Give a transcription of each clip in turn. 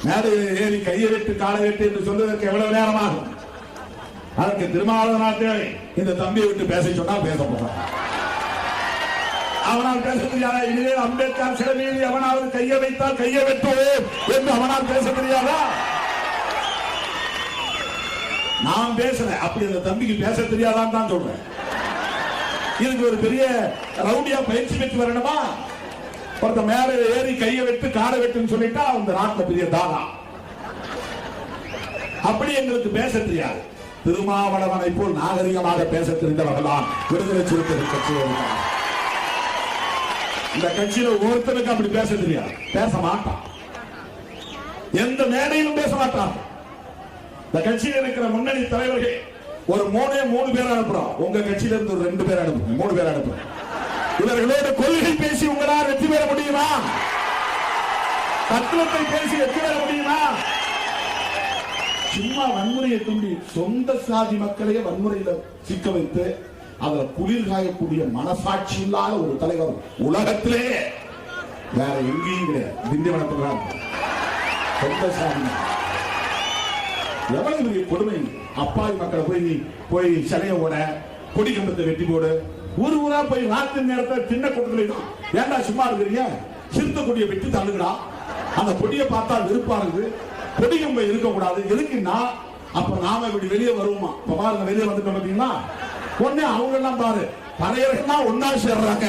மேடையில் ஏறி கையை வெட்டு காலை வெட்டு என்று சொல்வதற்கு எவ்வளவு நேரமாகும்? அதற்கு திருமாவளவன் தேவை. இந்த தம்பியை விட்டு பேச சொன்னால் பேச போறான். அவனால் பேச தெரியாதா? இனிமேல் அம்பேத்கர் சிலை மீது அவனாவது கையை வைத்தால் கையை வெட்டுவோம் என்று அவனால் பேச தெரியாதா? நான் பேசுறேன், அப்படி அந்த தம்பிக்கு பேச தெரியாதான்னு தான் சொல்றேன். இதுக்கு ஒரு பெரிய ரவுடியா பயிற்சி பெற்று வரணுமா? ஒருத்த மேல ஏறி கையை வெட்டு காலை வெட்டுன்னு சொல்லிட்டா அந்த நாட்டில் பெரிய தானா. அப்படி எங்களுக்கு பேச தெரியாது. திருமாவளவனை போல் நாகரிகமாக பேச தெரிந்தவர்களால் விடுதலை சிறுத்தைகள் கட்சியில் இந்த கட்சியில ஒருத்தருக்கு அப்படி பேச தெரியாது. பேச மாட்டான், எந்த மேடையிலும் பேச மாட்டான். இந்த கட்சியில் இருக்கிற முன்னணி தலைவர்கள் ஒரு மூணு பேர் அனுப்புறோம். உங்க கட்சியில இருந்து ஒரு 2 பேர் அனுப்புறோம், 3 பேர் அனுப்புறோம். இவர்களோட கொள்கை பேசி உங்களால் வெற்றி பெற முடியுமா? தத்துவத்தை பேசி வெற்றி பெற முடியுமா? சும்மா வன்முறையை தூண்டி சொந்த சாதி மக்களையே வன்முறையில சிக்க வைத்து அதில் குளிர் காயக்கூடிய மனசாட்சி இல்லாத ஒரு தலைவர் உலகத்திலே வேற எங்கேயும் கிடையாது. திண்டிவனத்தில் சொந்த சாதி எவ்வளவு பெரிய கொடுமை. அப்பாவி மக்களை போய் சிலைய ஓட, கொடி கம்பத்தை வெட்டி போடு, ஊரா போய் ராத்திரி நேரத்தை சின்ன கூட்டத்தில் ஏண்டா சும்மா இருக்கிறீங்க? சிறுத்தை கொடியை வெட்டி தள்ளுகிறா. அந்த கொடியை பார்த்தா வெறுப்பா இருக்குது. கொடி கம்பை இருக்கக்கூடாது. எதுக்குன்னா அப்ப நாம இப்படி வெளியே வருவோமா? இப்ப பாருங்க, வெளியே வந்துட்டோம் பாத்தீங்கன்னா ஒண்ணு அவங்க எல்லாம் பாரு, பறையர்கள்லாம் ஒன்னா சேர்றாங்க,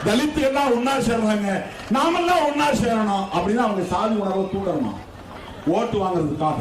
தலித்துகள்லாம் ஒன்னா சேர்றாங்க, நாமெல்லாம் ஒன்னா சேரணும் அப்படின்னு அவங்க சாதி உணர்வை தூண்டணுமா? ஓட்டு வாங்குறதுக்காக.